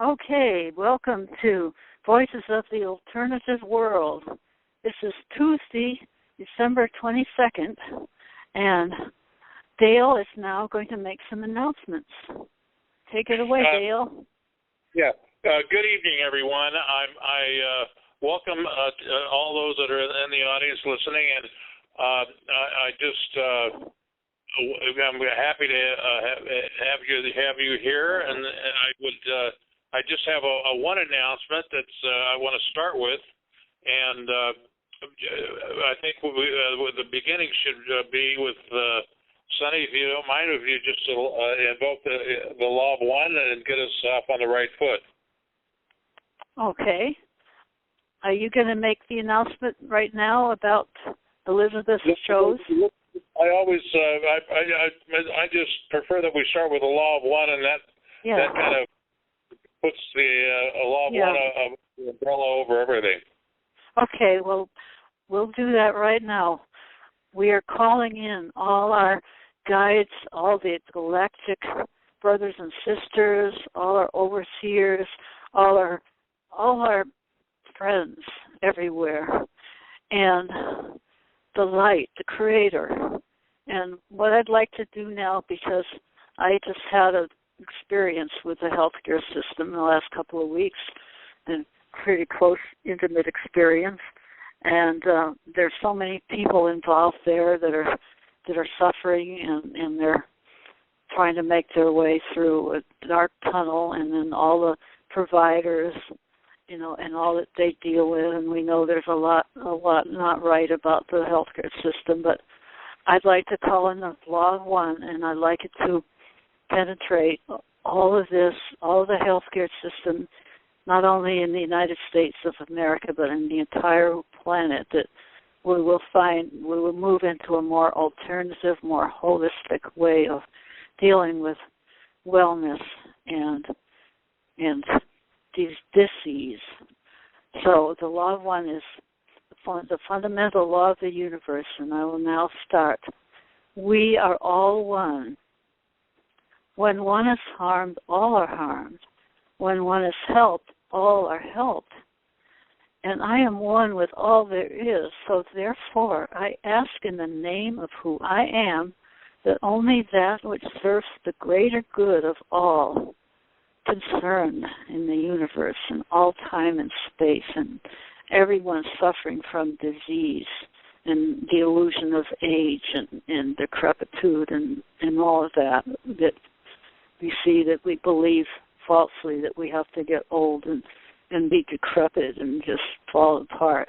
Okay, welcome to Voices of the Alternative World. This is Tuesday, December 22nd, and Dale is now going to make some announcements. Take it away, Dale. Yeah. Good evening, everyone. I welcome all those that are in the audience listening, and I'm happy to have you here, and I just have a one announcement that's I want to start with, and I think the beginning should be with Sonny, if you don't mind, if you just invoke the law of one and get us off on the right foot. Okay. Are you going to make the announcement right now about Elizabeth's shows? I always, I just prefer that we start with the law of one, and that kind of puts the law of one umbrella over everything. Okay, well, we'll do that right now. We are calling in all our guides, all the galactic brothers and sisters, all our overseers, all our friends everywhere, and the light, the creator. And what I'd like to do now, because I just had an experience with the healthcare system in the last couple of weeks, and pretty close, intimate experience, and there's so many people involved there that are suffering, and they're trying to make their way through a dark tunnel, and then all the providers, and all that they deal with, and we know there's a lot not right about the healthcare system, but I'd like to call in the law of one, and I'd like it to penetrate all of this, all of the healthcare system, not only in the United States of America, but in the entire planet, that we will move into a more alternative, more holistic way of dealing with wellness and these disease. So the law of one is the fundamental law of the universe, and I will now start. We are all one. When one is harmed, all are harmed. When one is helped, all are helped. And I am one with all there is, so therefore I ask in the name of who I am that only that which serves the greater good of all concerned in the universe and all time and space, and everyone suffering from disease and the illusion of age and decrepitude and all of that we see, that we believe falsely that we have to get old and be decrepit and just fall apart.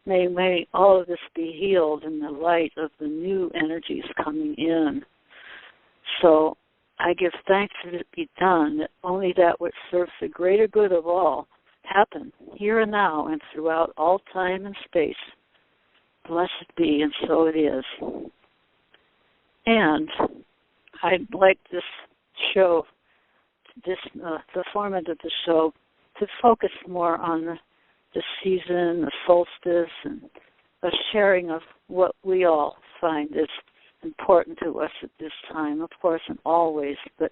May all of this be healed in the light of the new energies coming in. So I give thanks that it be done, that only that which serves the greater good of all happen here and now and throughout all time and space. Blessed be, and so it is. And I'd like this show, the format of the show, to focus more on the season, the solstice, and a sharing of what we all find is important to us at this time, of course, and always. But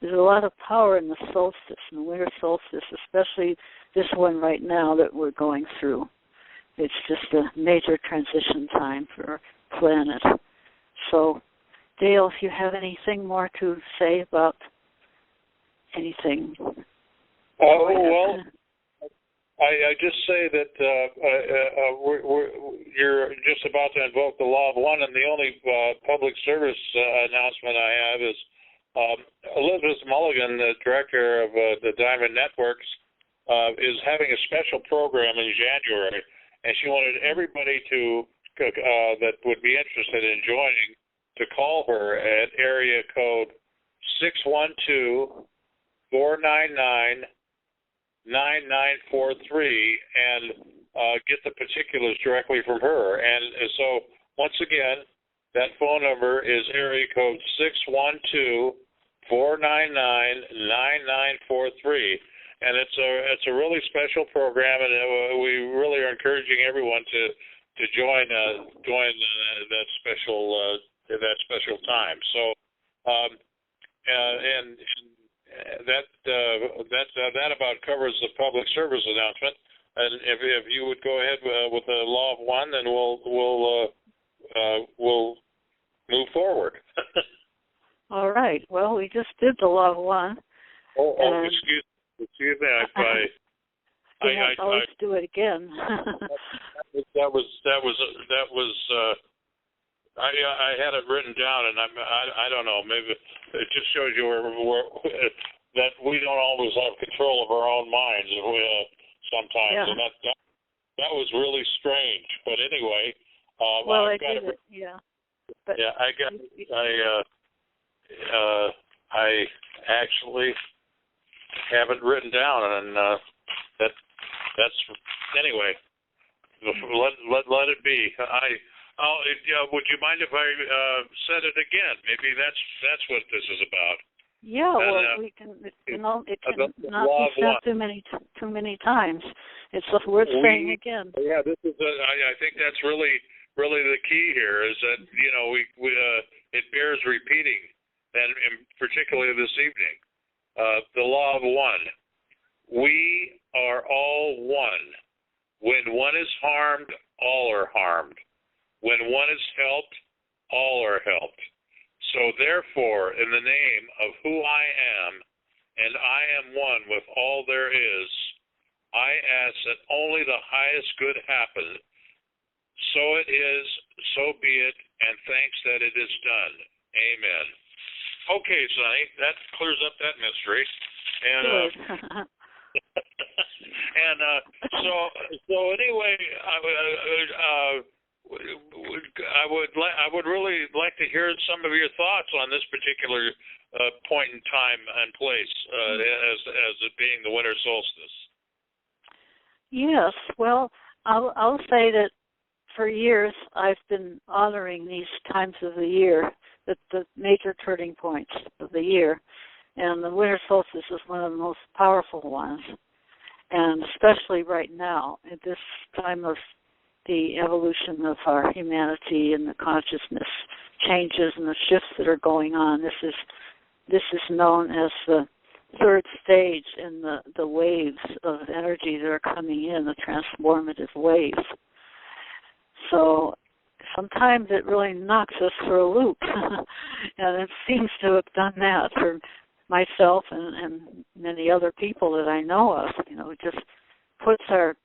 there's a lot of power in the solstice, in the winter solstice, especially this one right now that we're going through. It's just a major transition time for our planet. So, Dale, if you have anything more to say about anything. Well, I just say that you're just about to invoke the law of one, and the only public service announcement I have is Elizabeth Mulligan, the director of the Diamond Networks, is having a special program in January, and she wanted everybody that would be interested in joining to call her at area code 612-499-9943 and get the particulars directly from her. And so, once again, that phone number is area code 612-499-9943. And it's a really special program, and we really are encouraging everyone to join that special time. So, and that about covers the public service announcement. And if you would go ahead with the law of one, then we'll move forward. All right. Well, we just did the law of one. Excuse me. I always do it again. that was. I had it written down, and I don't know. Maybe it just shows you that we don't always have control of our own minds sometimes, yeah. and that was really strange. But anyway, well, I did it. Yeah. But yeah, I actually have it written down, and that's anyway. Let it be. Would you mind if I said it again? Maybe that's what this is about. Yeah, well, we can. It cannot be said too many times. It's worth saying again. Yeah, this is. I think that's really the key here is that we it bears repeating, and particularly this evening, the law of one. We are all one. When one is harmed, all are harmed. When one is helped, all are helped. So therefore, in the name of who I am, and I am one with all there is, I ask that only the highest good happen. So it is, so be it, and thanks that it is done. Amen. Okay, Sonny, that clears up that mystery. And and so anyway, I would really like to hear some of your thoughts on this particular point in time and place, as it being the winter solstice. Yes, well, I'll say that for years I've been honoring these times of the year, the major turning points of the year, and the winter solstice is one of the most powerful ones, and especially right now at this time of the evolution of our humanity and the consciousness changes and the shifts that are going on. This is known as the third stage in the waves of energy that are coming in, the transformative waves. So sometimes it really knocks us for a loop, and it seems to have done that for myself and many other people that I know of. It just puts our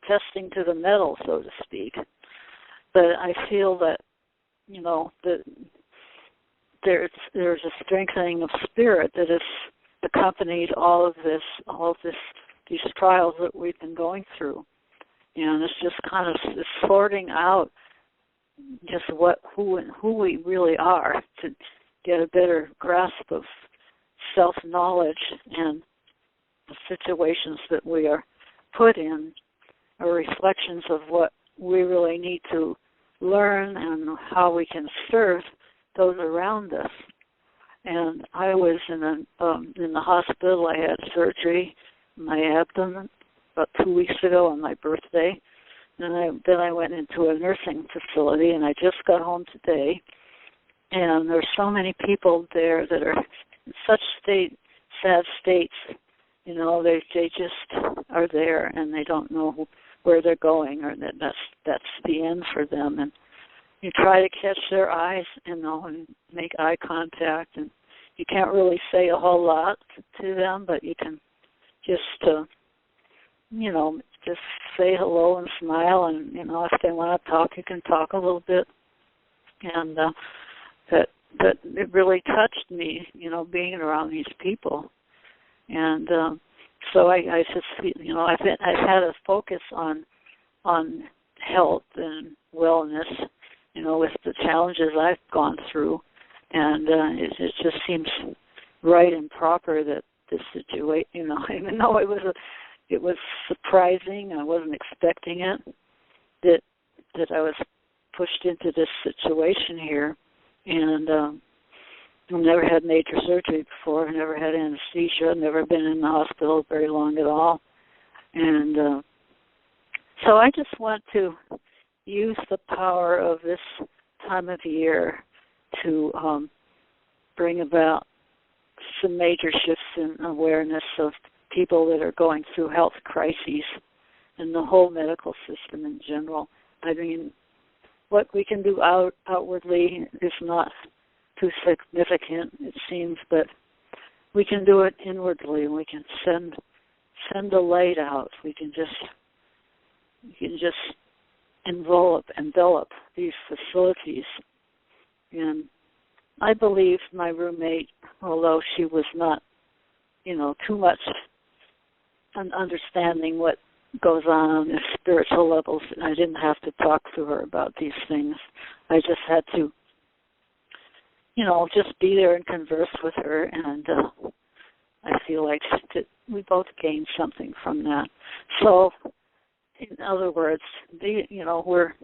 testing to the metal, so to speak. But I feel that, that there's a strengthening of spirit that has accompanied all of these trials that we've been going through. And it's just kind of sorting out just who we really are to get a better grasp of self-knowledge and the situations that we are put in are reflections of what we really need to learn and how we can serve those around us. And I was in the hospital. I had surgery in my abdomen about 2 weeks ago on my birthday. And then I went into a nursing facility, and I just got home today. And there's so many people there that are in such sad states. They just are there, and they don't know where they're going, or that's the end for them. And you try to catch their eyes, and make eye contact, and you can't really say a whole lot to them, but you can just just say hello and smile, and if they want to talk, you can talk a little bit. And that it really touched me, being around these people. And so I just feel, I've had a focus on health and wellness, with the challenges I've gone through, and it just seems right and proper that this situation, even though it was surprising, I wasn't expecting it, that I was pushed into this situation here, and I've never had major surgery before. I've never had anesthesia. I've never been in the hospital very long at all. And so I just want to use the power of this time of year to bring about some major shifts in awareness of people that are going through health crises and the whole medical system in general. I mean, what we can do outwardly is not too significant, it seems, but we can do it inwardly. We can send a light out. We can just envelop these facilities. And I believe my roommate, although she was not, too much understanding what goes on the spiritual levels, I didn't have to talk to her about these things. I just had to, just be there and converse with her, and I feel like we both gained something from that. So, in other words, we're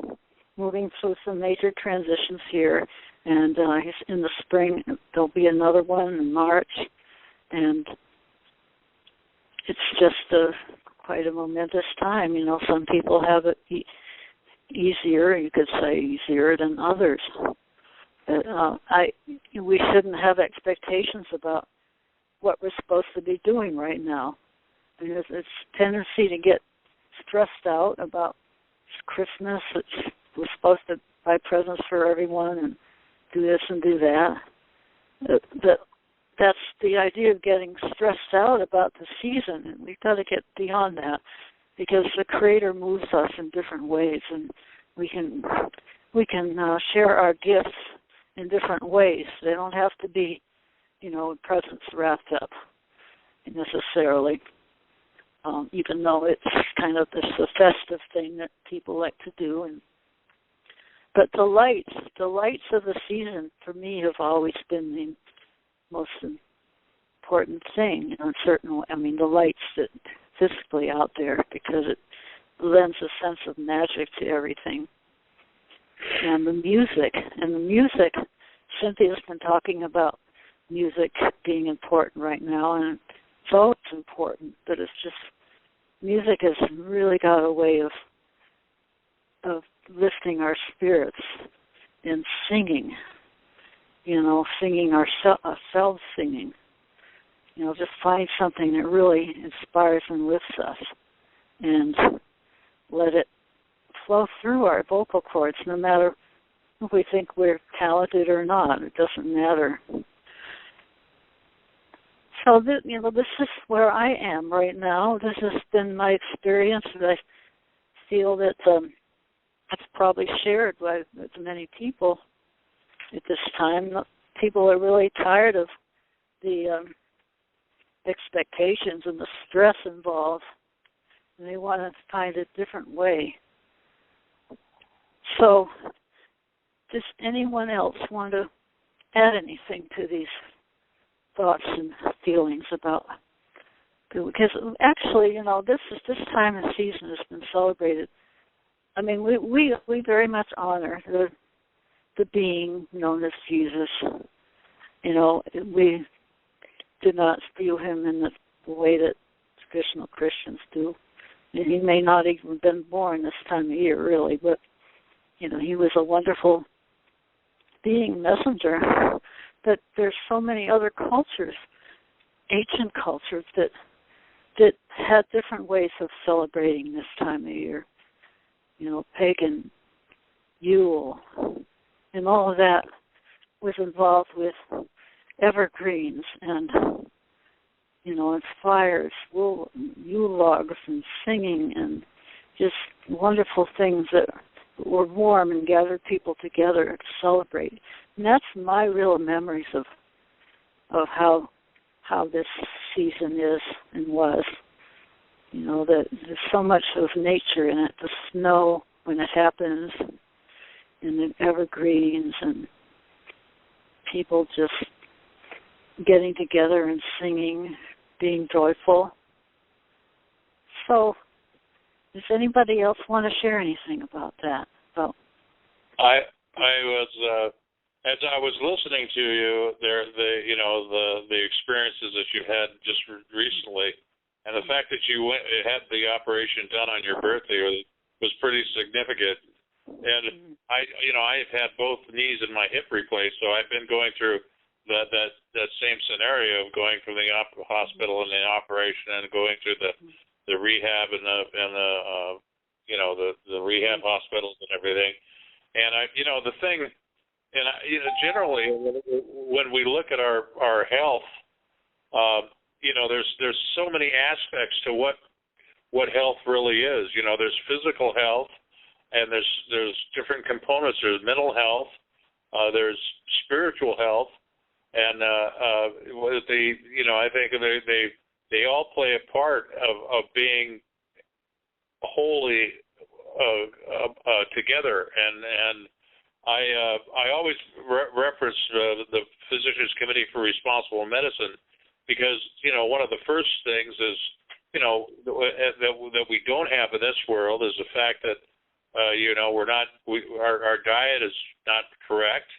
moving through some major transitions here, and in the spring there'll be another one in March, and it's just quite a momentous time. Some people have it easier, you could say easier than others. We shouldn't have expectations about what we're supposed to be doing right now. I mean, it's tendency to get stressed out about Christmas. We're supposed to buy presents for everyone and do this and do that. That's the idea of getting stressed out about the season, and we've got to get beyond that, because the Creator moves us in different ways, and we can share our gifts in different ways. They don't have to be, presents wrapped up necessarily, even though it's kind of this a festive thing that people like to do. But the lights of the season for me have always been the most important thing in a certain way. I mean, the lights that physically out there, because it lends a sense of magic to everything. And the music, Cynthia's been talking about music being important right now, and it's always important, but it's just, music has really got a way of lifting our spirits and singing, singing ourselves singing. Just find something that really inspires and lifts us, and let it flow through our vocal cords, no matter if we think we're talented or not. It doesn't matter. So, this is where I am right now. This has been my experience, and I feel that it's probably shared with many people at this time. People are really tired of the expectations and the stress involved, and they want to find a different way. So, does anyone else want to add anything to these thoughts and feelings about? Because actually, this time of season has been celebrated. I mean, we very much honor the being known as Jesus. We do not view him in the way that traditional Christians do. He may not even have been born this time of year, really, but he was a wonderful being, messenger. But there's so many other cultures, ancient cultures, that had different ways of celebrating this time of year. Pagan Yule, and all of that was involved with evergreens and and fires, Yule logs, and singing, and just wonderful things that were warm and gathered people together to celebrate. And that's my real memories of how this season is and was. That there's so much of nature in it, the snow when it happens, and the evergreens, and people just getting together and singing, being joyful. So, does anybody else want to share anything about that? I was as I was listening to you, the experiences that you've had just recently, and the fact that you had the operation done on your birthday was pretty significant. And I've had both knees and my hip replaced, so I've been going through that same scenario of going from the hospital and the operation and going through the rehab and the rehab hospitals and everything. And the thing, and generally when we look at our health, there's so many aspects to what health really is. There's physical health, and there's different components. There's mental health, there's spiritual health, and I think they all play a part of being wholly together. And I always reference the Physicians Committee for Responsible Medicine, because one of the first things is that we don't have in this world is the fact that our diet is not correct,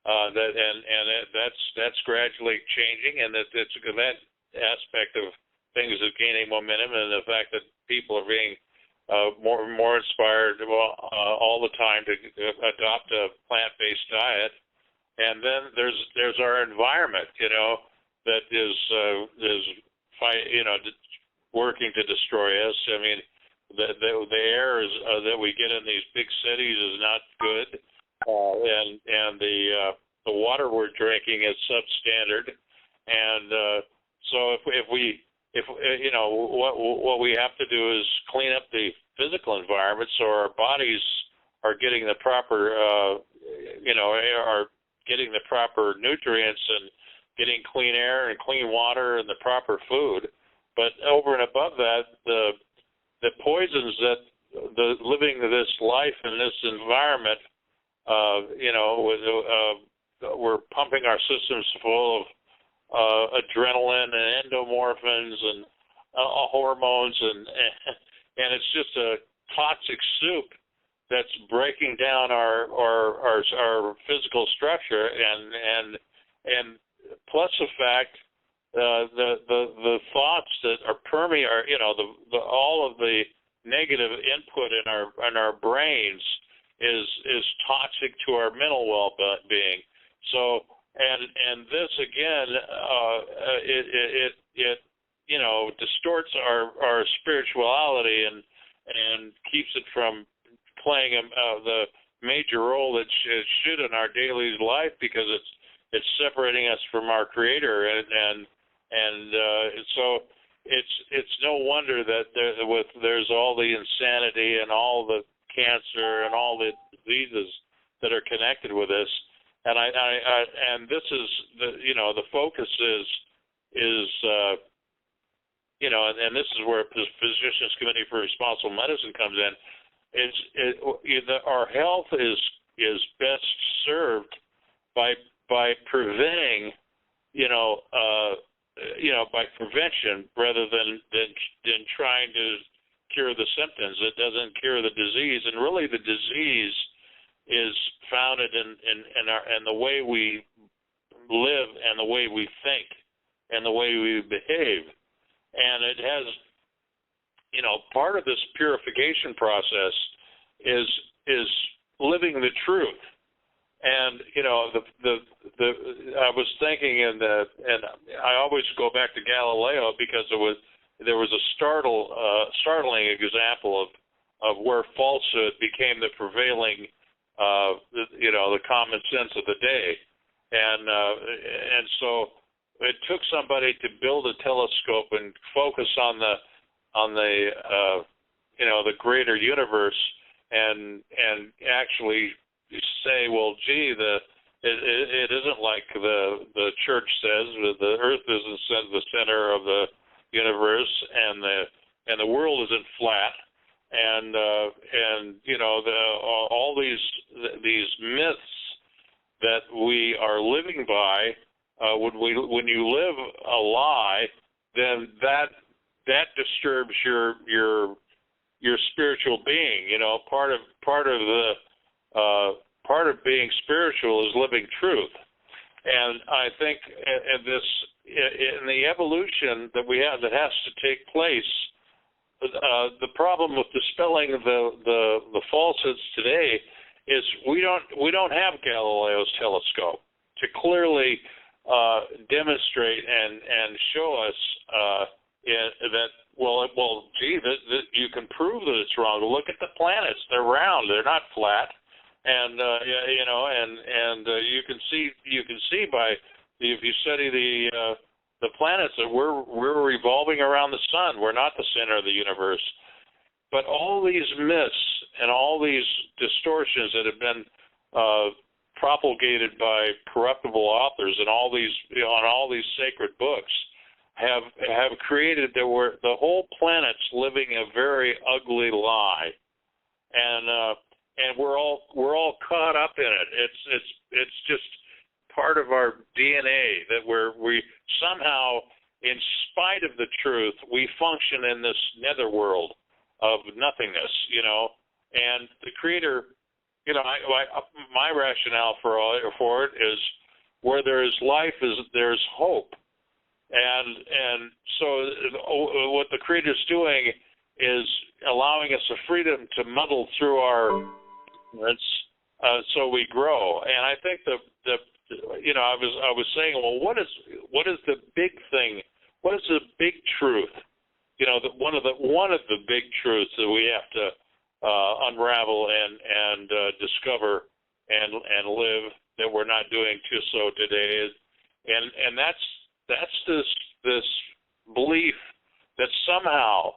that's gradually changing, and that aspect of things is gaining momentum, and the fact that people are being more inspired all the time to adopt a plant-based diet. And then there's our environment, that is working to destroy us. I mean, the air is that we get in these big cities is not good, and the water we're drinking is substandard. And so if what we have to do is clean up the physical environment so our bodies are getting the proper are getting the proper nutrients and getting clean air and clean water and the proper food. But over and above that, the poisons that living this life in this environment, we're pumping our systems full of adrenaline and endomorphins and hormones, and it's just a toxic soup that's breaking down our physical structure, and plus the fact the thoughts that are permeate, all of the negative input in our brains is toxic to our mental well-being. So, and this again, it distorts our spirituality and keeps it from playing the major role that it should in our daily life, because it's separating us from our Creator, and so it's no wonder that there's all the insanity and all the cancer and all the diseases that are connected with this. And and this is the focus is and this is where the Physicians Committee for Responsible Medicine comes in. Our health is best served by preventing, by prevention rather than trying to cure the symptoms. It doesn't cure the disease, and really the disease is founded in the way we live and the way we think and the way we behave. And it has, part of this purification process is living the truth. And I was thinking, and I always go back to Galileo, because there was a startling example of where falsehood became the prevailing, the common sense of the day, and so it took somebody to build a telescope and focus on the greater universe, and actually say, well, gee, it isn't like the church says. The Earth isn't the center of the universe, and the world isn't flat, and all these myths that we are living by. When you live a lie, then that disturbs your spiritual being. Part of being spiritual is living truth. And I think in the evolution that we have, that has to take place, the problem with dispelling the falsehoods today is we don't have Galileo's telescope to clearly demonstrate and show us that, gee, that you can prove that it's wrong. Look at the planets; they're round; they're not flat. And you can see by if you study the planets that we're revolving around the sun. We're not the center of the universe. But all these myths and all these distortions that have been propagated by corruptible authors and all these sacred books have created that the whole planet's living a very ugly lie, and we're all caught up in it. It's just part of our DNA that we somehow, in spite of the truth, we function in this netherworld of nothingness, and the Creator, my rationale for it is where there is life, there's hope, and so what the Creator's doing is allowing us the freedom to muddle through our ignorance, so we grow. And I think I was saying, well, what is the big thing? What is the big truth? One of the big truths that we have to unravel and discover and live that we're not doing so today, and that's this belief that somehow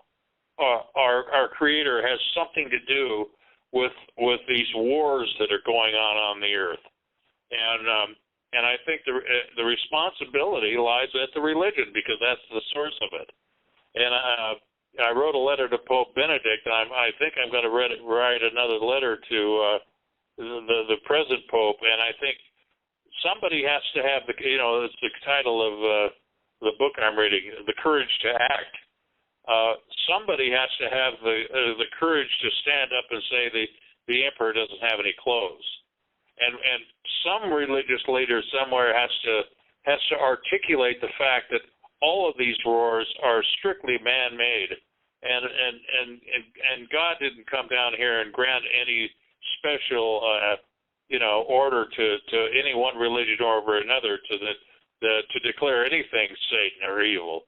our Creator has something to do with these wars that are going on the earth, and I think the responsibility lies at the religion, because that's the source of it. And I wrote a letter to Pope Benedict, and I think I'm going to write another letter to the present Pope. And I think somebody has to have it's the title of the book I'm reading, The Courage to Act. Somebody has to have the courage to stand up and say the emperor doesn't have any clothes, and some religious leader somewhere has to articulate the fact that all of these wars are strictly man-made, and God didn't come down here and grant any special order to any one religion over another to declare anything Satan or evil.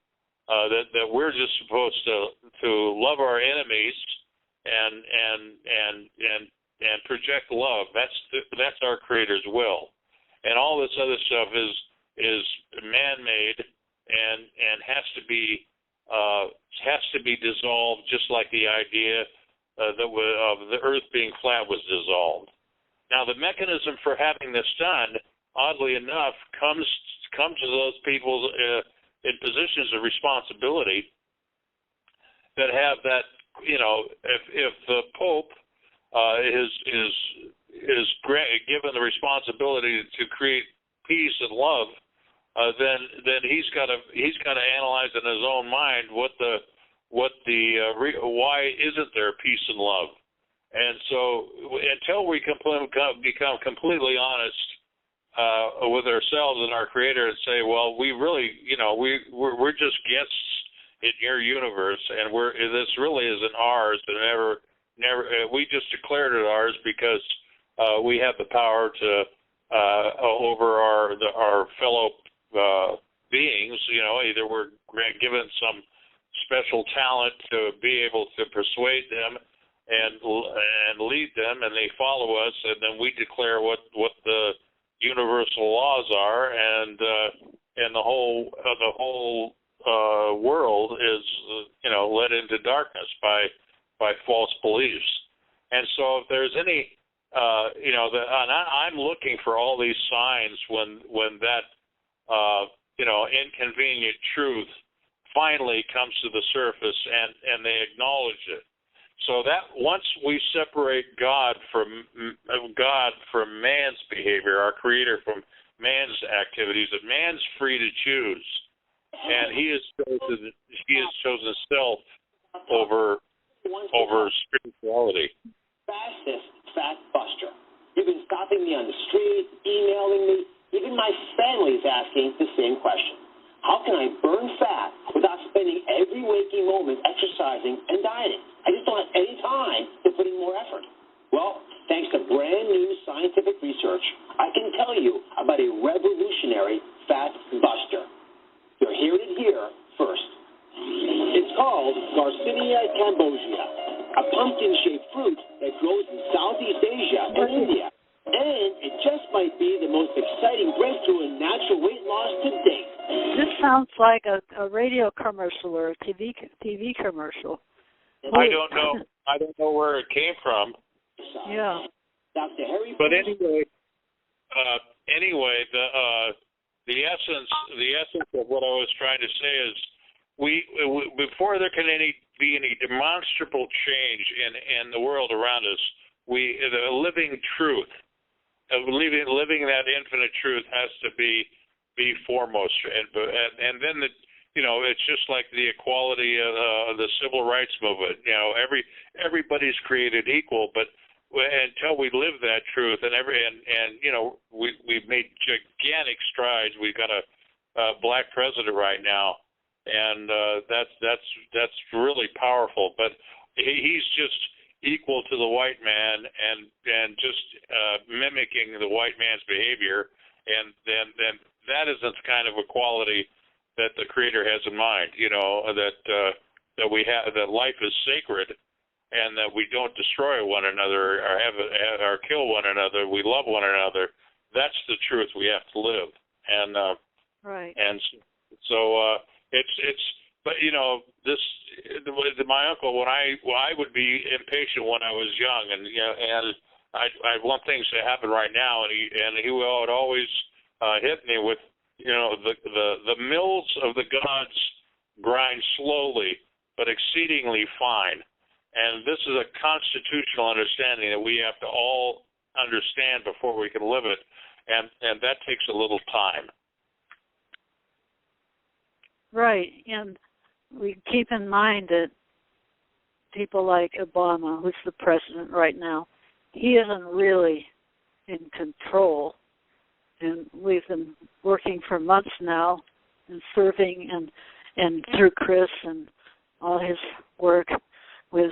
That we're just supposed to love our enemies and project love. That's our Creator's will, and all this other stuff is man-made and has to be dissolved, just like the idea of the Earth being flat was dissolved. Now, the mechanism for having this done, oddly enough, comes to those people in positions of responsibility that have that. If the Pope is given the responsibility to create peace and love, then he's got to analyze in his own mind why isn't there peace and love? And so until we become completely honest with ourselves and our Creator and say, well, we really, we're just guests in your universe, and this really isn't ours, and never we just declared it ours because we have the power to over our fellow beings. Either we're given some special talent to be able to persuade them and lead them, and they follow us, and then we declare what the universal laws are, and the whole world is led into darkness by false beliefs. And so if there's any I'm looking for all these signs when that inconvenient truth finally comes to the surface and they acknowledge it. So that once we separate God from man's behavior, our Creator from man's activities, that man's free to choose, and he has chosen self over spirituality. Fastest fat buster. You've been stopping me on the street, emailing me. Even my family is asking the same question. How can I burn fat without spending every waking moment exercising and dieting? I just don't have any time to put in more effort. Well, thanks to brand new scientific research, I can tell you about a revolutionary fat here first. It's called Garcinia cambogia, a pumpkin-shaped fruit that grows in Southeast Asia and India. And it just might be the most exciting breakthrough in natural weight loss to date. This sounds like a radio commercial or a TV commercial. I don't know. I don't know where it came from. Yeah. Dr. Harry. But anyway, the essence of what I was trying to say is, we before there can be any demonstrable change in the world around us, the living truth, living that infinite truth has to be foremost, and then it's just like the equality of the civil rights movement. Everybody's created equal, but until we live that truth, we've made gigantic strides. We've got a black president right now, and that's really powerful. But he's just equal to the white man and just mimicking the white man's behavior, and then that isn't the kind of equality that the Creator has in mind. That we have, that life is sacred, and that we don't destroy one another or kill one another. We love one another. That's the truth we have to live. And right. And so but my uncle, when I would be impatient when I was young, and I want things to happen right now, and he would always hit me with, the mills of the gods grind slowly but exceedingly fine. And this is a constitutional understanding that we have to all understand before we can live it, and that takes a little time. Right, and we keep in mind that people like Obama, who's the president right now, he isn't really in control. And we've been working for months now and serving and through Chris and all his work with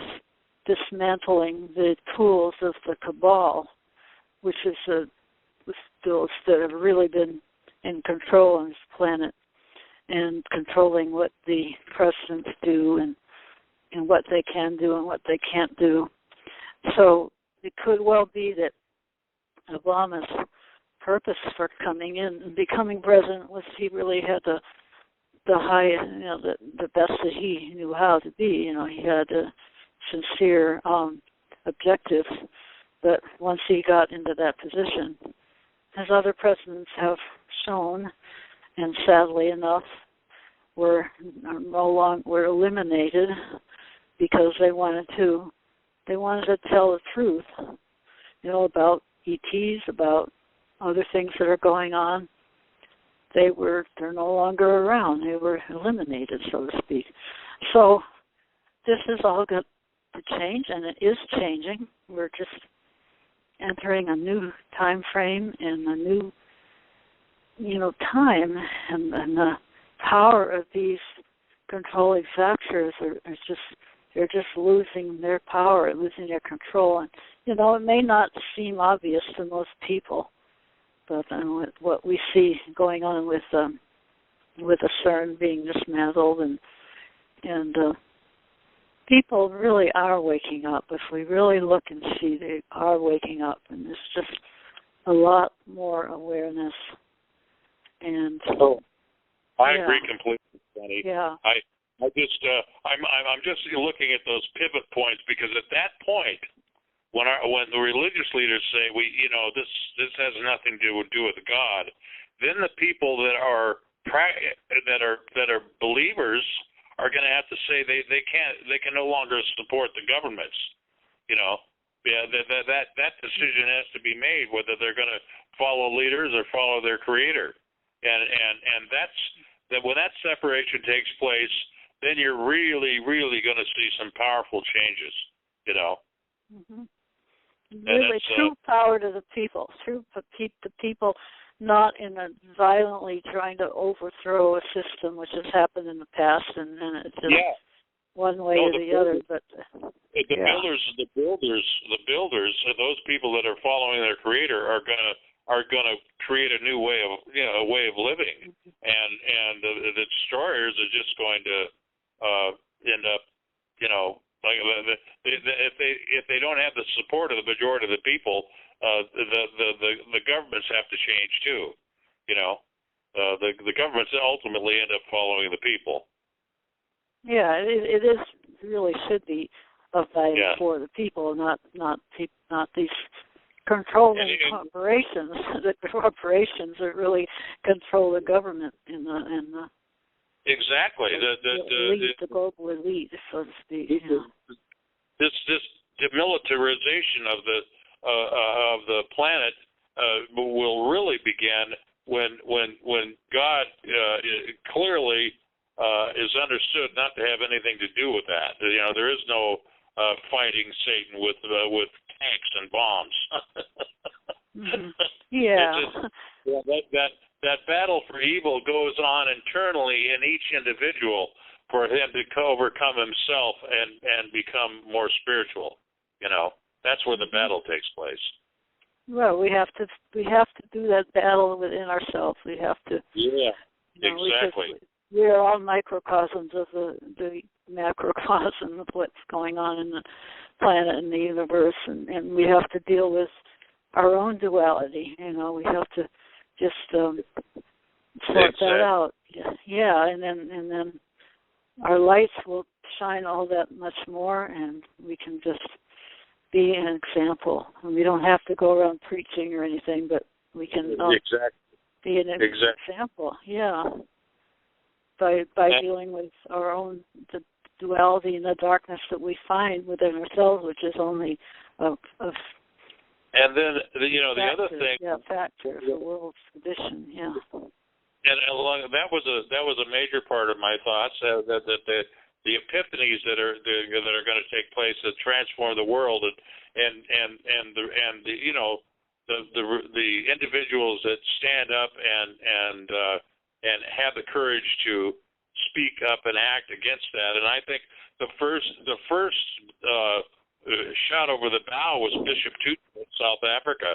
dismantling the tools of the cabal, which is those that have really been in control on this planet and controlling what the presidents do and what they can do and what they can't do. So it could well be that Obama's purpose for coming in and becoming president was he really had the high, the best that he knew how to be. He had a sincere objectives, but once he got into that position, as other presidents have shown, and sadly enough, were eliminated because they wanted to tell the truth, about ETs, about other things that are going on. They're no longer around. They were eliminated, so to speak. So this is all got to change, and it is changing. We're just entering a new time frame and a new, time, and the power of these controlling factors they're just losing their power, losing their control. And it may not seem obvious to most people, but what we see going on with the CERN being dismantled, and people really are waking up. If we really look and see, they are waking up, and there's just a lot more awareness. And I agree completely, Sunny. Yeah. I'm just looking at those pivot points, because at that point, when the religious leaders say this has nothing to do with God, then the people that are believers are going to have to say they can no longer support the governments. That decision has to be made, whether they're going to follow leaders or follow their Creator, and that's that. When that separation takes place, then you're really, really going to see some powerful changes. Mm-hmm. Really, true power to the people, through the people, not in a violently trying to overthrow a system, which has happened in the past, and it's just one way or the other. But the builders, those people that are following their Creator are gonna create a new way of living, and that's destroyers are just going to end up, like if they don't have the support of the majority of the people, the governments have to change too. The governments ultimately end up following the people. Yeah, it is really should be a fight for the people, not these controlling corporations. The corporations that really control the government and the exactly the global elite, so to speak. This demilitarization of the planet will really begin when God clearly is understood not to have anything to do with that. There is no fighting Satan with tanks and bombs. Mm-hmm. Yeah. That battle for evil goes on internally in each individual for him to overcome himself and become more spiritual. That's where the battle takes place. Well, we have to do that battle within ourselves. We have to. Yeah. Exactly. We are all microcosms of the macrocosm of what's going on in the planet and the universe, and we have to deal with our own duality. We have to just sort that out. Yeah, and then our lights will shine all that much more, and we can just be an example. And we don't have to go around preaching or anything, but we can be an example. Yeah. By dealing with our own the duality and the darkness that we find within ourselves, which is only of and then the other thing, factor, the world's condition, And along that was a major part of my thoughts that the epiphanies that are going to take place that transform the world and the individuals that stand up and have the courage to speak up and act against that. And I think the first shot over the bow was Bishop Tutu in South Africa,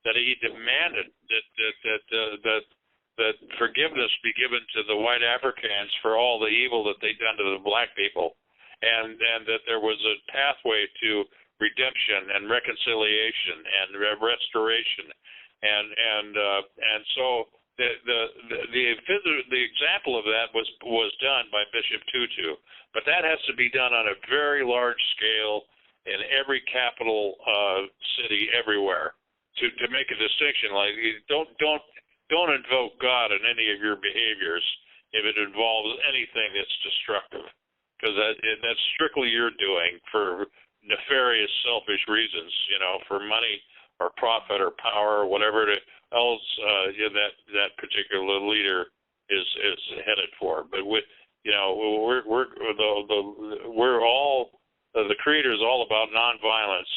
that he demanded that forgiveness be given to the white Africans for all the evil that they'd done to the black people, and that there was a pathway to redemption and reconciliation and restoration, and so the example of that was done by Bishop Tutu, but that has to be done on a very large scale in every capital city everywhere to make a distinction. Like don't invoke God in any of your behaviors if it involves anything that's destructive, because that's strictly your doing for nefarious, selfish reasons, for money or profit or power or whatever else that particular leader is headed for. But we're all the Creator is all about nonviolence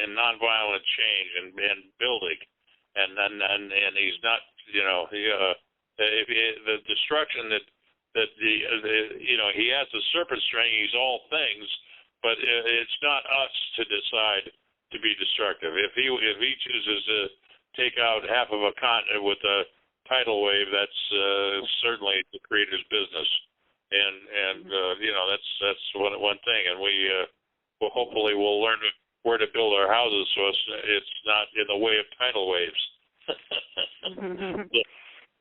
and nonviolent change and building, and he's not. The destruction that he has the serpent string. He's all things, but it's not us to decide to be destructive. If he chooses to take out half of a continent with a tidal wave, that's certainly the Creator's business, and that's one thing. And we'll hopefully learn where to build our houses so it's not in the way of tidal waves.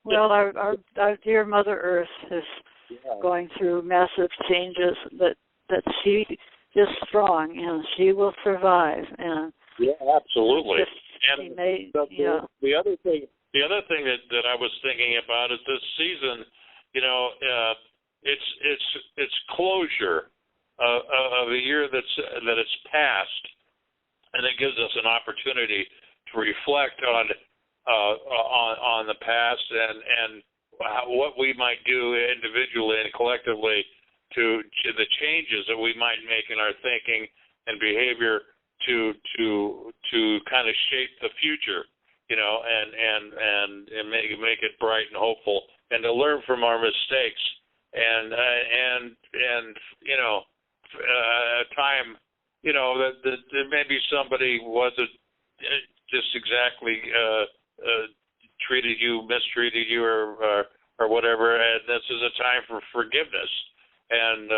Well, our dear Mother Earth is going through massive changes, but that she is strong and she will survive. And absolutely. And the other thing that I was thinking about is this season. It's closure of a year that it's past, and it gives us an opportunity to reflect on the past and what we might do individually and collectively to the changes that we might make in our thinking and behavior to kind of shape the future, and make it bright and hopeful, and to learn from our mistakes and time, that maybe somebody wasn't just exactly mistreated you, or whatever, and this is a time for forgiveness and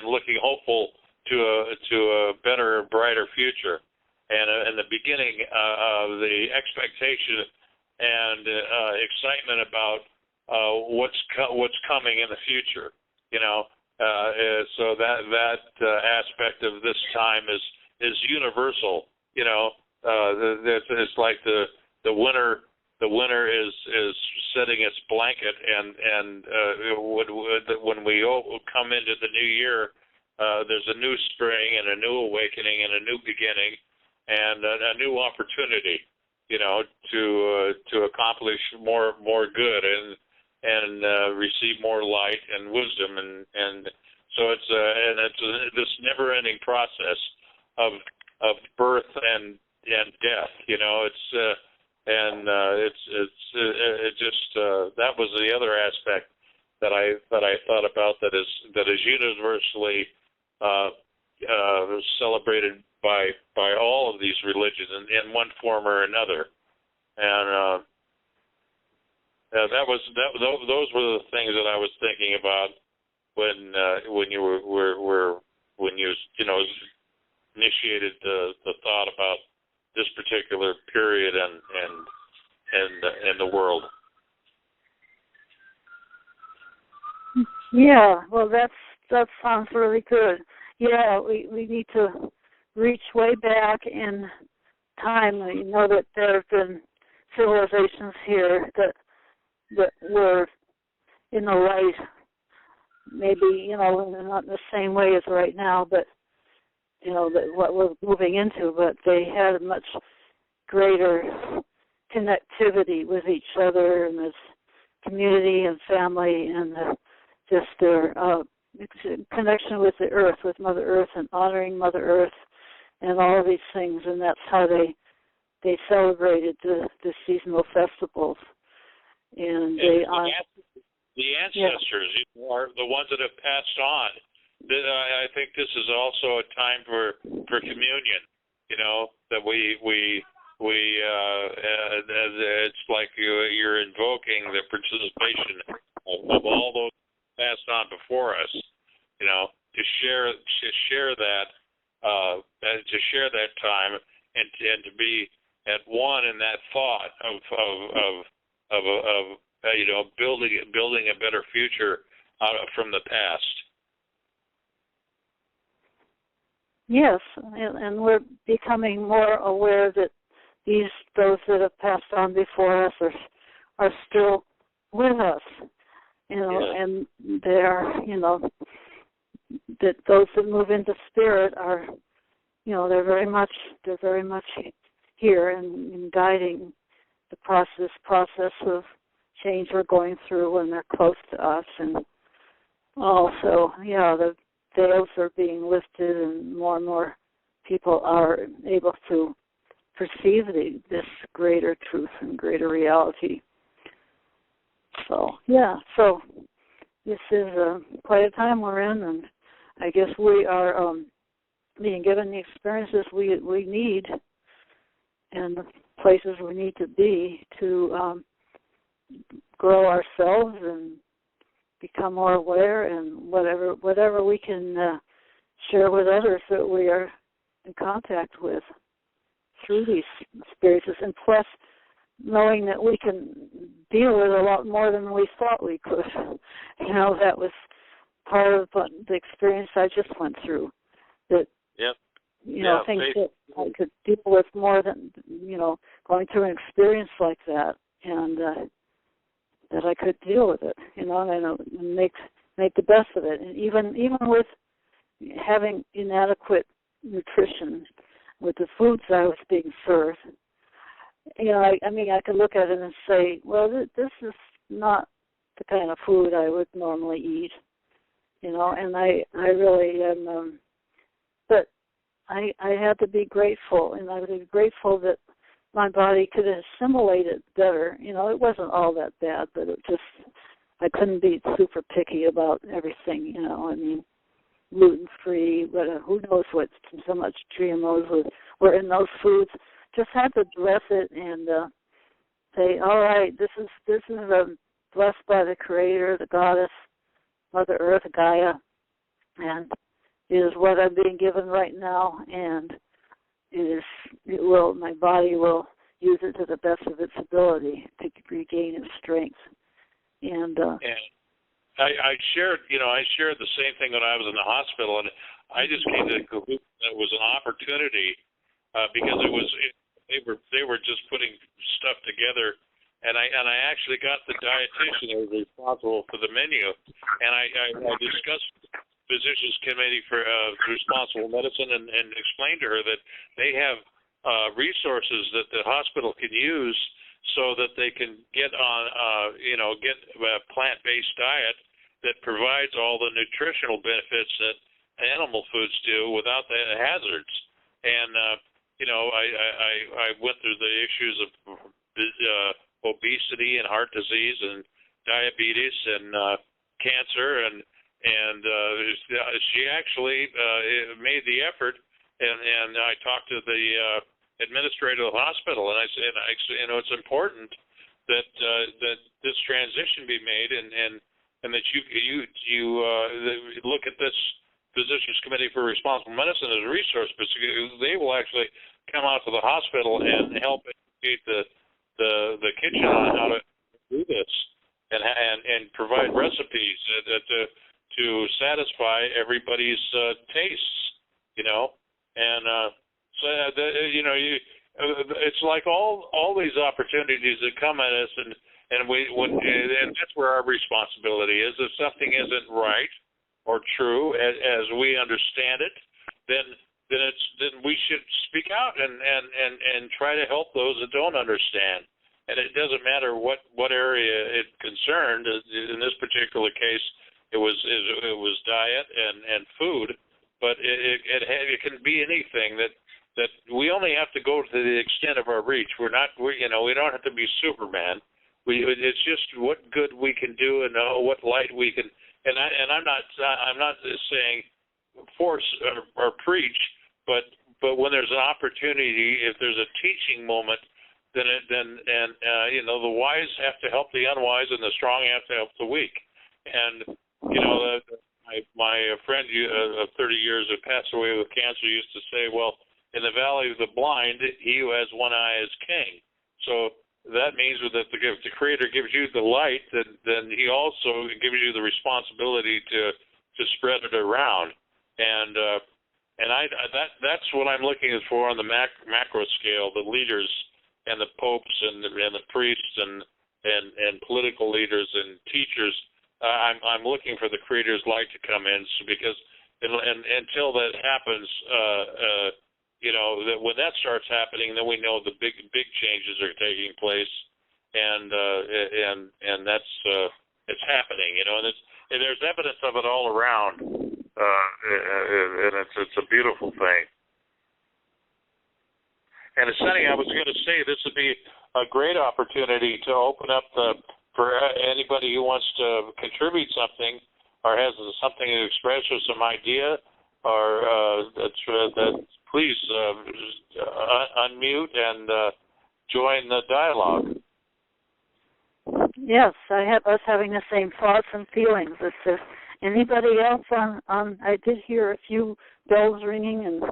looking hopeful to a better, brighter future, and the beginning of the expectation and excitement about what's coming in the future. So that aspect of this time is universal. It's like the winter. The winter is setting its blanket, and when we come into the new year, there's a new spring and a new awakening and a new beginning and a new opportunity, to accomplish more good and receive more light and wisdom, and so it's this never-ending process of birth and death. That was the other aspect that I thought about that is universally celebrated by all of these religions in one form or another, and those were the things that I was thinking about when you initiated the thought about this particular period and the world. Yeah, well, that sounds really good. Yeah, we need to reach way back in time. You know that there have been civilizations here that were in the light, maybe, not in the same way as right now, but, that what we're moving into, but they had a much greater connectivity with each other and this community and family and just their connection with the earth, with Mother Earth, and honoring Mother Earth and all of these things, and that's how they celebrated the seasonal festivals. And the ancestors are the ones that have passed on. I think this is also a time for communion. That we it's like you're invoking the participation of all those passed on before us. To share that time and to be at one in that thought of building a better future from the past. Yes, and we're becoming more aware that those that have passed on before us are still with us, and they're, that those that move into spirit are, they're very much here and guiding the process of change we're going through, and they're close to us. And also, the veils are being lifted, and more people are able to perceive this greater truth and greater reality. So this is quite a time we're in, and I guess we are being given the experiences we need and the places we need to be to grow ourselves and become more aware, and whatever we can share with others that we are in contact with through these experiences, and plus knowing that we can deal with a lot more than we thought we could. That was part of the experience I just went through. That things that I could deal with more than going through an experience like that, and that I could deal with it, and make the best of it. And even with having inadequate nutrition with the foods I was being served, I could look at it and say, well, this is not the kind of food I would normally eat, and I really am, but I had to be grateful, and I was grateful that my body could assimilate it better. It wasn't all that bad, but it just, I couldn't be super picky about everything, gluten-free, but who knows what so much GMOs were in those foods. Just had to dress it and say, all right, this is blessed by the Creator, the Goddess, Mother Earth, Gaia, and it is what I'm being given right now, and my body will use it to the best of its ability to regain its strength. And I shared the same thing when I was in the hospital, and I just came to the conclusion that it was an opportunity because they were just putting stuff together, and I actually got the dietitian that was responsible for the menu, and I discussed Physicians Committee for Responsible Medicine and explained to her that they have resources that the hospital can use so that they can get on get a plant-based diet that provides all the nutritional benefits that animal foods do without the hazards. And I went through the issues of obesity and heart disease and diabetes and cancer and she actually made the effort, and I talked to the administrator of the hospital, and I said, it's important that this transition be made, and that you look at this Physicians Committee for Responsible Medicine as a resource, but they will actually come out to the hospital and help educate the kitchen on how to do this and provide recipes to satisfy everybody's tastes, and it's like all these opportunities that come at us, and that's where our responsibility is. If something isn't right or true as we understand it, then we should speak out and try to help those that don't understand. And it doesn't matter what area it concerned. In this particular case, it was diet and food, but it can be anything that we only have to go to the extent of our reach. We don't have to be Superman. It's just what good we can do and what light we can. And I'm not saying force or preach, but when there's an opportunity, if there's a teaching moment, then the wise have to help the unwise, and the strong have to help the weak. And my friend of 30 years who passed away with cancer used to say, well, in the valley of the blind, he who has one eye is king. So that means that if the Creator gives you the light, then he also gives you the responsibility to spread it around. And that's what I'm looking for on the macro scale, the leaders and the popes and the priests and political leaders and teachers. I'm looking for the Creator's light to come in, because until that happens, that when that starts happening, then we know the big changes are taking place, and that's it's happening, and there's evidence of it all around, and it's a beautiful thing. And it's something I was going to say. This would be a great opportunity to open up for anybody who wants to contribute something or has something to express or some idea, or that please unmute and join the dialogue. Yes, I have us having the same thoughts and feelings. If anybody else I did hear a few bells ringing, and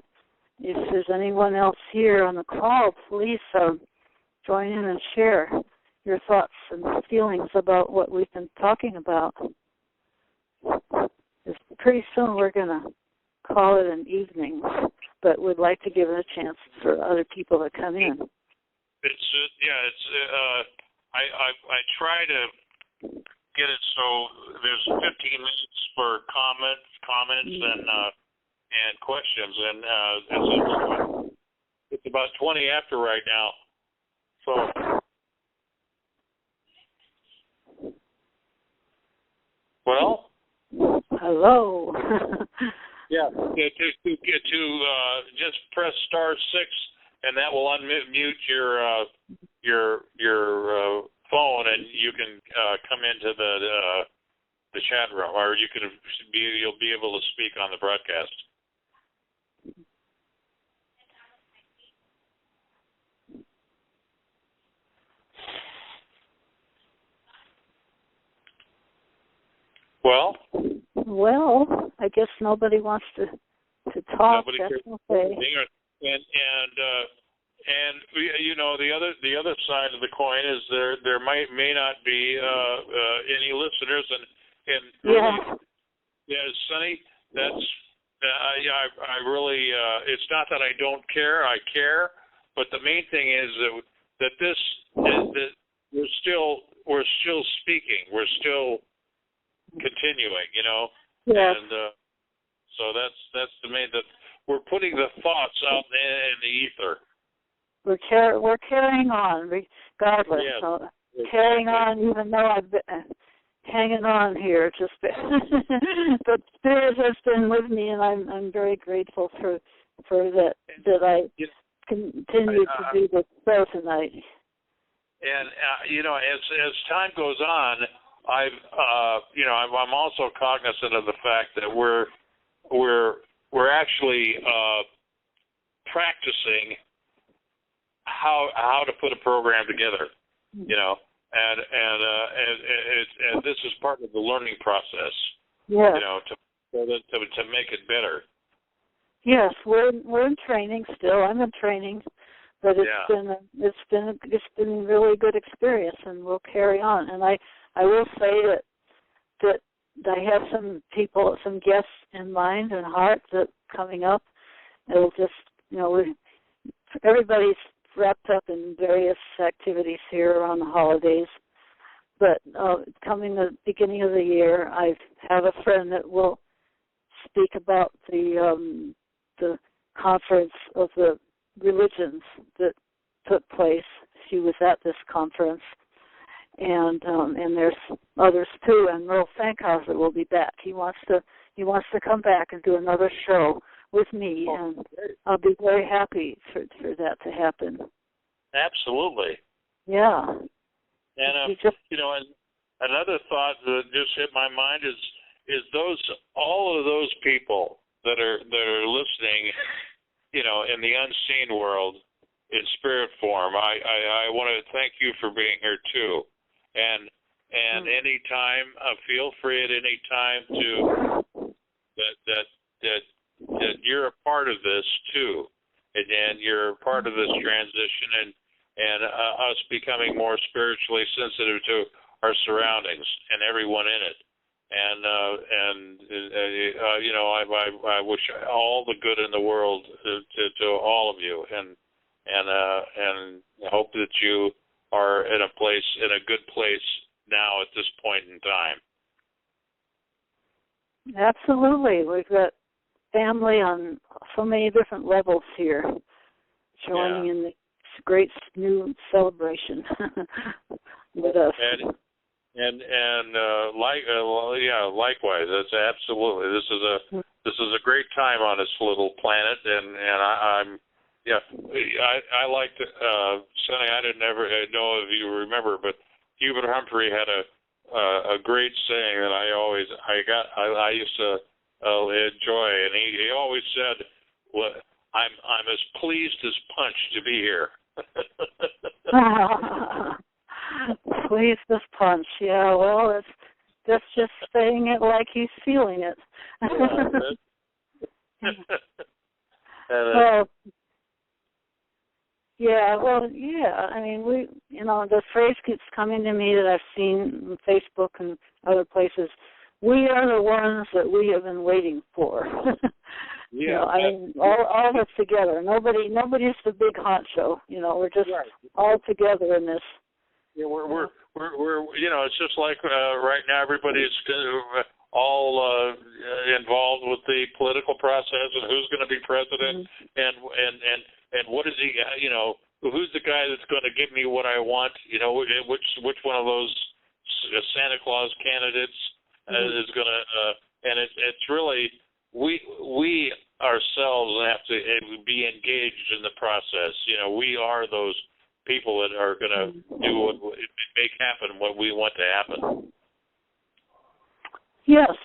if there's anyone else here on the call, please join in and share your thoughts and feelings about what we've been talking about. Pretty soon we're going to call it an evening, but we'd like to give it a chance for other people to come in. I try to get it so there's 15 minutes for comments and questions, and it's about 20 after right now. So. Well. Hello. Yeah. To just press *6, and that will unmute your phone, and you can come into the chat room, or you'll be able to speak on the broadcast. Well, I guess nobody wants to talk. nobody That's cares. okay. And the other side of the coin is there may not be any listeners, and really, Sonny, that's I really it's not that I don't care, I care, but the main thing is that we're still speaking, we're still continuing, Yes. and so that's the main, that we're putting the thoughts out in the ether. We're carrying on regardless. Yes, So exactly. carrying on, even though I've been hanging on here. Just but Spirit has been with me, and I'm very grateful for that I continue to do this show tonight. And as time goes on, I'm also cognizant of the fact that we're actually practicing how to put a program together, and this is part of the learning process, to make it better. Yes, we're in training still. I'm in training, but it's been a really good experience, and we'll carry on. And I will say that I have some guests in mind and heart that coming up. It'll just everybody's wrapped up in various activities here around the holidays. But coming the beginning of the year, I have a friend that will speak about the conference of the religions that took place. She was at this conference, and there's others too. And Merle Fankhauser will be back. He wants to come back and do another show with me, and I'll be very happy for that to happen. Absolutely. Yeah. And and another thought that just hit my mind is all of those people that are listening, in the unseen world in spirit form. I want to thank you for being here too, and any time, feel free at any time to that you're a part of this too, and you're a part of this transition and us becoming more spiritually sensitive to our surroundings and everyone in it. I wish all the good in the world to all of you, and hope that you are in a good place now at this point in time. Absolutely. We've got family on so many different levels here joining in this great new celebration with us. Likewise. That's absolutely. This is a great time on this little planet, and I like to. Sonny, I didn't ever know if you remember, but Hubert Humphrey had a great saying that I used to enjoy, and he always said, "Well, I'm as pleased as Punch to be here." Please, this Punch. Yeah, well, that's just saying it like he's feeling it. I mean, the phrase keeps coming to me that I've seen on Facebook and other places. We are the ones that we have been waiting for. All of us together. Nobody's the big honcho. We're just all together in this. Yeah, we're it's just like right now everybody's all involved with the political process and who's going to be president, and what is he, who's the guy that's going to give me what I want, which one of those Santa Claus candidates is going to, and it's really, we ourselves have to be engaged in the process. We are those people that are going to do make happen what we want to happen. Yes.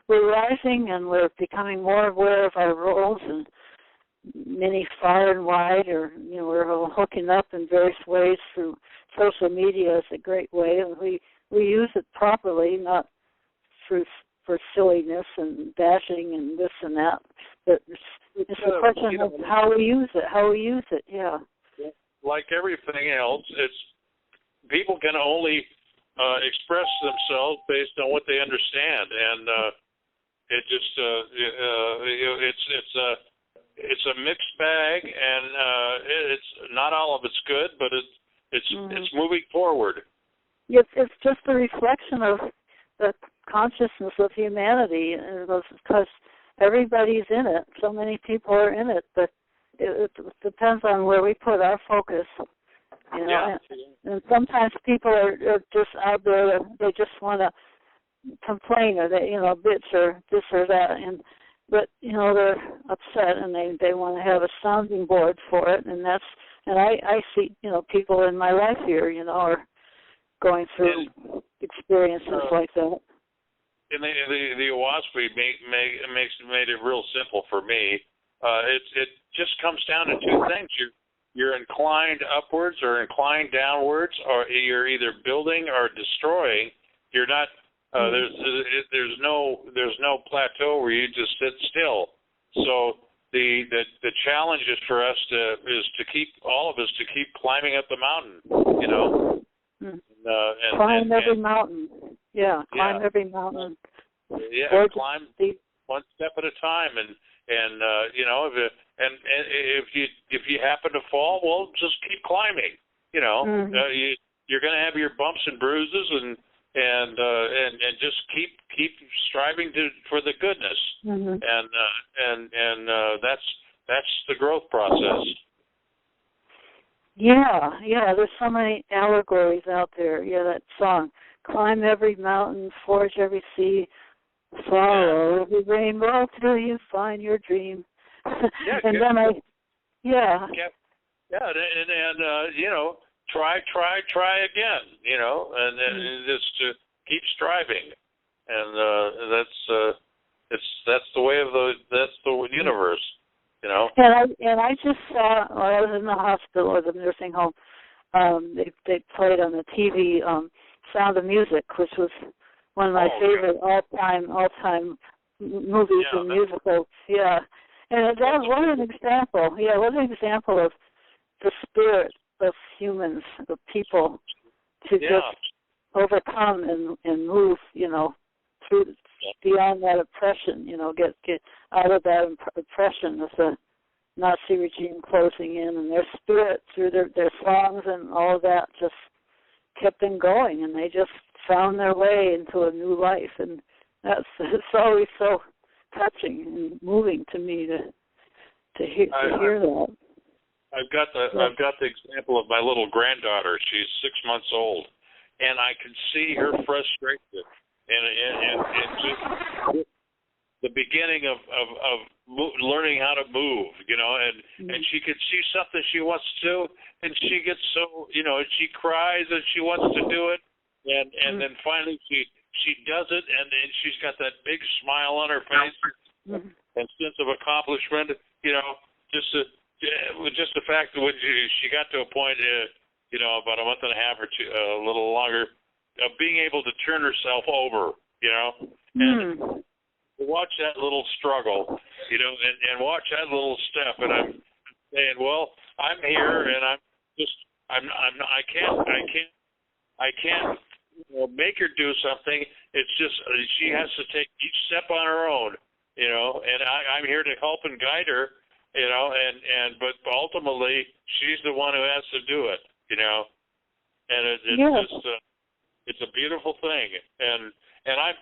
We're rising, and we're becoming more aware of our roles, and many far and wide, we're all hooking up in various ways through social media is a great way, and we use it properly, not for silliness and bashing and this and that. But it's a question of how we use it. Yeah. Like everything else, it's people can only express themselves based on what they understand, and it just it's a mixed bag, and it's not all of it's good, but it's moving forward. It's just a reflection of the consciousness of humanity, because everybody's in it. So many people are in it, but it depends on where we put our focus. You know, and sometimes people are just out there. They just want to complain, or they, bitch or this or that, but they're upset and they want to have a sounding board for it, and I see people in my life here, are going through experiences like that. And the Owaspy made it real simple for me. It just comes down to two things. You're inclined upwards or inclined downwards, or you're either building or destroying. You're not. There's no plateau where you just sit still. So the challenge is for us to keep climbing up the mountain. Climb every mountain. Yeah, climb every mountain. Yeah, climb one step at a time, and if you happen to fall, well, just keep climbing. You're going to have your bumps and bruises, and just keep striving for the goodness, and that's the growth process. Yeah, there's so many allegories out there. Yeah, that song, climb every mountain, forge every sea, follow every rainbow till you find your dream. And then try again, and just keep striving, and that's the way of the universe. And I just saw, I was in the hospital or the nursing home. They played on the TV Sound of Music, which was one of my favorite all-time movies and musicals. Yeah, and that was an example. Yeah, what an example of the spirit of humans, of people, to just overcome and move, through beyond that oppression. Get out of that oppression of the Nazi regime closing in, and their spirit through their songs and all of that just kept them going, and they just found their way into a new life, and it's always so touching and moving to me to hear that. I've got the example of my little granddaughter. She's 6 months old, and I can see her frustration and just the beginning of learning how to move, and she could see something she wants to do, and she gets so, she cries and she wants to do it, and then finally she does it, and she's got that big smile on her face and sense of accomplishment, just the fact that when she got to a point, about a month and a half or two, a little longer, of being able to turn herself over, and watch that little struggle, and watch that little step, and I'm saying, well, I'm here, and I can't make her do something. It's just she has to take each step on her own, and I'm here to help and guide her, but ultimately she's the one who has to do it, and it's a beautiful thing, and I'm,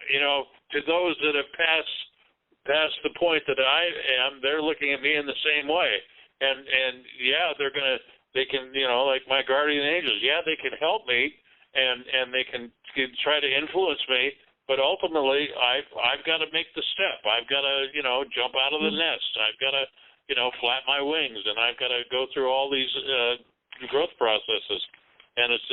to those that have passed the point that I am, they're looking at me in the same way, and they can, like my guardian angels, they can help me, and they can try to influence me, but ultimately I've got to make the step. I've got to, jump out of the nest. I've got to, flap my wings, and I've got to go through all these growth processes, and it's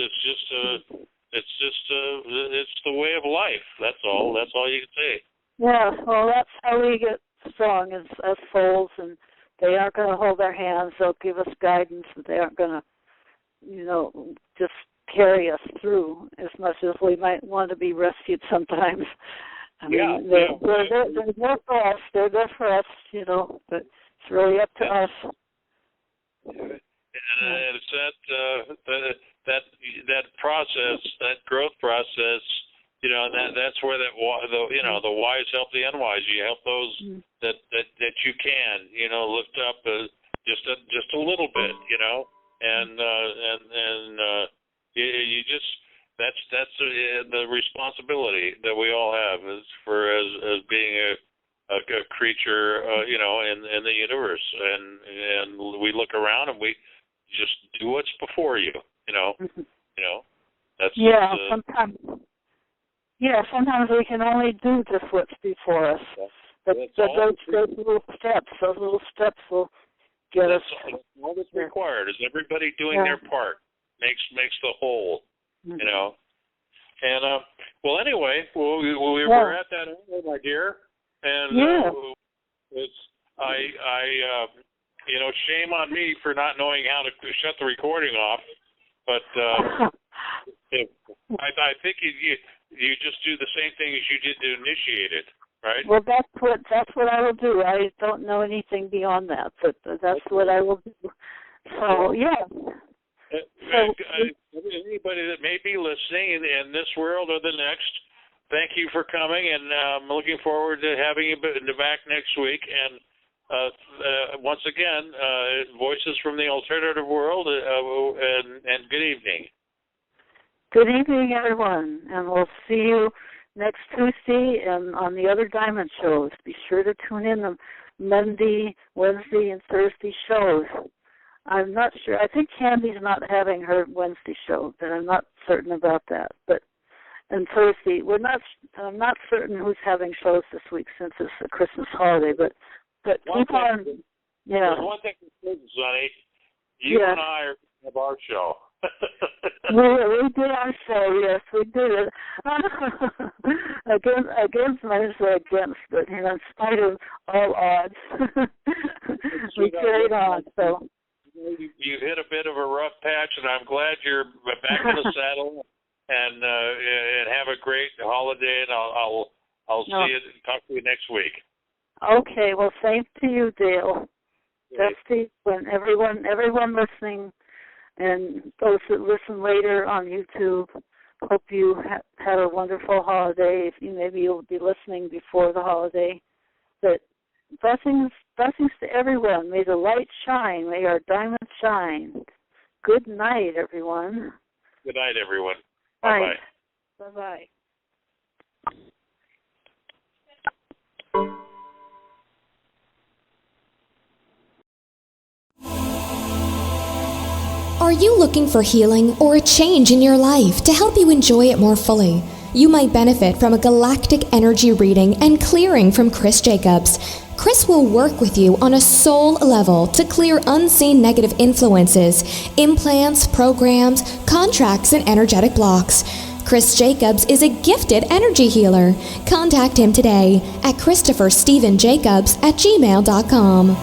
the way of life. That's all. That's all you can say. Yeah, well, that's how we get strong as souls, and they aren't going to hold our hands. They'll give us guidance, but they aren't going to, just carry us through as much as we might want to be rescued sometimes. I mean, they're there for us. They're there for us, but it's really up to us. And it's that process, that growth process. That's where the wise help the unwise. You help those that you can, lift up just a little bit, and you just that's the responsibility that we all have as being a creature, in the universe, and we look around and we just do what's before you, That's sometimes we can only do just what's before us. But those little steps will get us. That's all that's required is everybody doing their part makes the whole, And well, anyway, we're at that end, my dear, and shame on me for not knowing how to shut the recording off, but I think you just do the same thing as you did to initiate it, right? Well, that's what I will do. I don't know anything beyond that, but that's what I will do. So anybody that may be listening in this world or the next, thank you for coming, and I'm looking forward to having you back next week. And once again, Voices from the Alternative World, and good evening. Good evening, everyone, and we'll see you next Tuesday and on the other Diamond shows. Be sure to tune in on Monday, Wednesday, and Thursday shows. I'm not sure. I think Candy's not having her Wednesday show, but I'm not certain about that. And Thursday, I'm not certain who's having shows this week since it's the Christmas holiday. But keep on. There's one thing for Sonny. You and I have our show. we did our show, yes, we did it. against but in spite of all odds, we carried on. So you hit a bit of a rough patch, and I'm glad you're back in the saddle. And have a great holiday, and I'll see you and talk to you next week. Okay, well, same to you, Dale. Dusty, and everyone listening. And those that listen later on YouTube, hope you had a wonderful holiday. Maybe you'll be listening before the holiday. But blessings to everyone. May the light shine. May our diamond shine. Good night, everyone. Good night, everyone. Bye. Bye-bye. Are you looking for healing or a change in your life to help you enjoy it more fully? You might benefit from a galactic energy reading and clearing from Chris Jacobs. Chris will work with you on a soul level to clear unseen negative influences, implants, programs, contracts, and energetic blocks. Chris Jacobs is a gifted energy healer. Contact him today at ChristopherStephenJacobs@gmail.com.